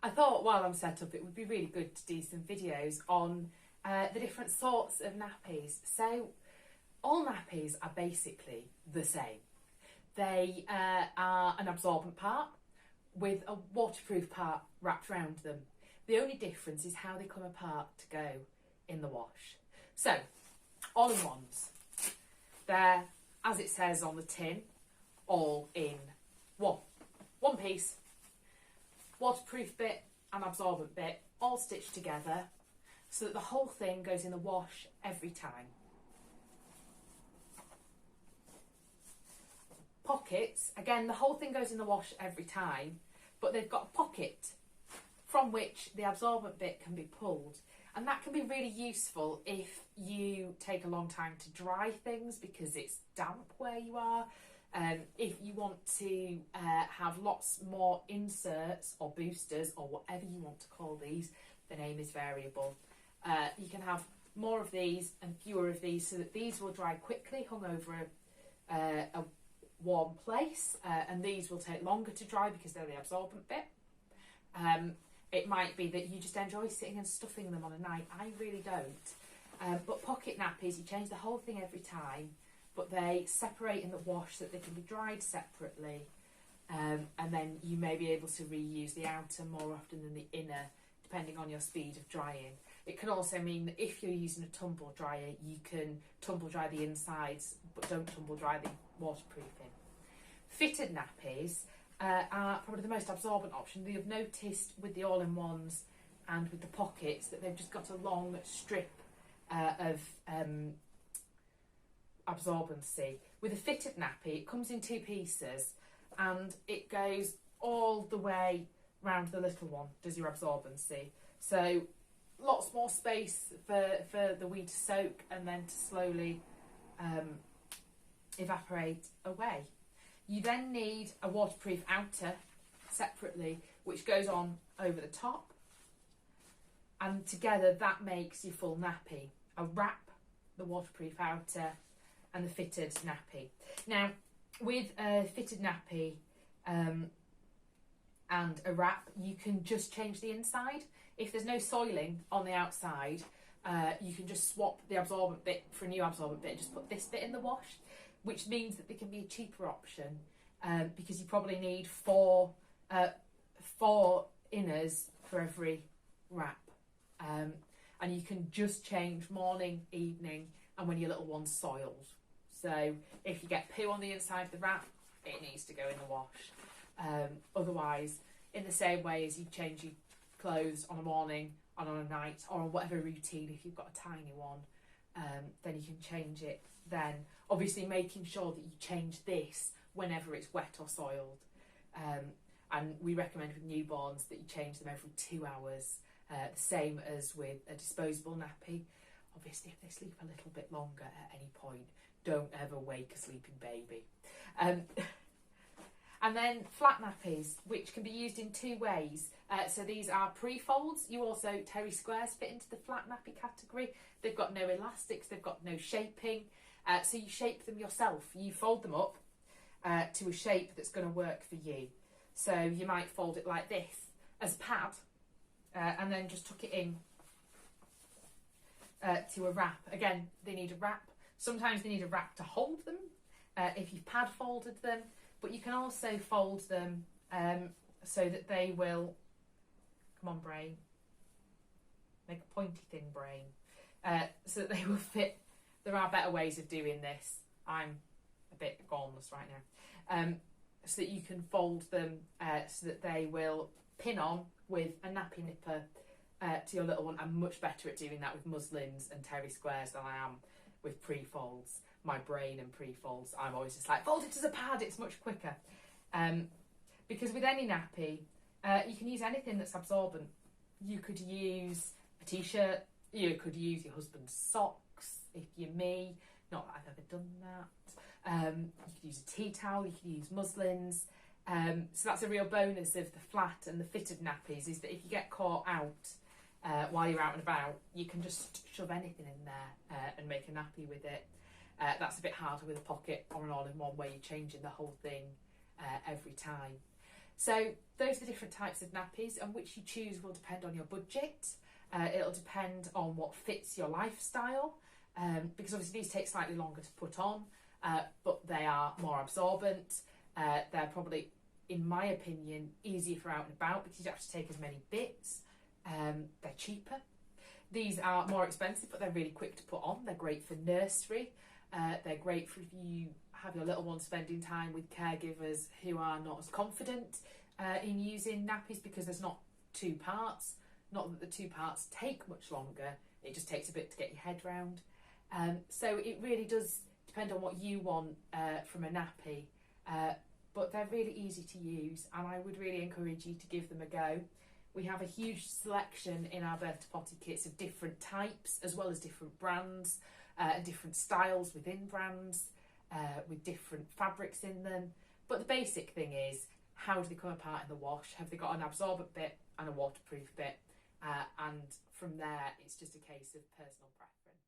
I thought while I'm set up it would be really good to do some videos on the different sorts of nappies. So all nappies are basically the same. They are an absorbent part with a waterproof part wrapped around them. The only difference is how they come apart to go in the wash. So, all-in-ones. They're, as it says on the tin, all in one piece. Waterproof bit and absorbent bit all stitched together so that the whole thing goes in the wash every time. Pockets, again, the whole thing goes in the wash every time, but they've got a pocket from which the absorbent bit can be pulled, and that can be really useful if you take a long time to dry things because it's damp where you are. If you want to have lots more inserts or boosters or whatever you want to call these, the name is variable. You can have more of these and fewer of these so that these will dry quickly hung over a warm place, and these will take longer to dry because they're the absorbent bit. It might be that you just enjoy sitting and stuffing them on a night. I really don't. But pocket nappies, you change the whole thing every time, but they separate in the wash so that they can be dried separately, and then you may be able to reuse the outer more often than the inner, depending on your speed of drying. It can also mean that if you're using a tumble dryer, you can tumble dry the insides, but don't tumble dry the waterproofing. Fitted nappies are probably the most absorbent option. You've noticed with the all-in-ones and with the pockets that they've just got a long strip of absorbency. With a fitted nappy, it comes in two pieces and it goes all the way round the little one, does your absorbency. So lots more space for the wee to soak and then to slowly evaporate away. You then need a waterproof outer separately, which goes on over the top, and together that makes your full nappy. A wrap, the waterproof outer, and the fitted nappy. Now, with a fitted nappy and a wrap, you can just change the inside. If there's no soiling on the outside, you can just swap the absorbent bit for a new absorbent bit and just put this bit in the wash, which means that they can be a cheaper option because you probably need four inners for every wrap. And you can just change morning, evening, and when your little one's soiled. So if you get poo on the inside of the wrap, it needs to go in the wash. Otherwise, in the same way as you change your clothes on a morning and on a night, or on whatever routine, if you've got a tiny one, then you can change it then. Obviously making sure that you change this whenever it's wet or soiled. And we recommend with newborns that you change them every 2 hours, the same as with a disposable nappy. Obviously if they sleep a little bit longer at any point, don't ever wake a sleeping baby. And then flat nappies, which can be used in two ways. So these are pre-folds. You also, terry squares fit into the flat nappy category. They've got no elastics, they've got no shaping. So you shape them yourself. You fold them up to a shape that's going to work for you. So you might fold it like this as a pad and then just tuck it in to a wrap. Again, they need a wrap. Sometimes they need a wrap to hold them if you've pad folded them. But you can also fold them so that they will, come on brain, make a pointy thin brain, so that they will fit. There are better ways of doing this. I'm a bit gormless right now. So that you can fold them so that they will pin on with a nappy nipper to your little one. I'm much better at doing that with muslins and terry squares than I am with pre-folds. My brain and pre-folds, I'm always just like, fold it as a pad, it's much quicker. Because with any nappy, you can use anything that's absorbent. You could use a t-shirt, you could use your husband's socks, if you're me, not that I've ever done that. You could use a tea towel, you could use muslins. So that's a real bonus of the flat and the fitted nappies, is that if you get caught out while you're out and about, you can just shove anything in there and make a nappy with it. That's a bit harder with a pocket or an all-in-one where you're changing the whole thing every time. So those are the different types of nappies, and which you choose will depend on your budget. It'll depend on what fits your lifestyle, because obviously these take slightly longer to put on, but they are more absorbent. They're probably, in my opinion, easier for out and about because you don't have to take as many bits. They're cheaper. These are more expensive, but they're really quick to put on. They're great for nursery. They're great for if you have your little one spending time with caregivers who are not as confident in using nappies, because there's not two parts. Not that the two parts take much longer, it just takes a bit to get your head round. So it really does depend on what you want from a nappy, but they're really easy to use, and I would really encourage you to give them a go. We have a huge selection in our birth to potty kits of different types, as well as different brands and different styles within brands, with different fabrics in them. But the basic thing is, how do they come apart in the wash? Have they got an absorbent bit and a waterproof bit? And from there, it's just a case of personal preference.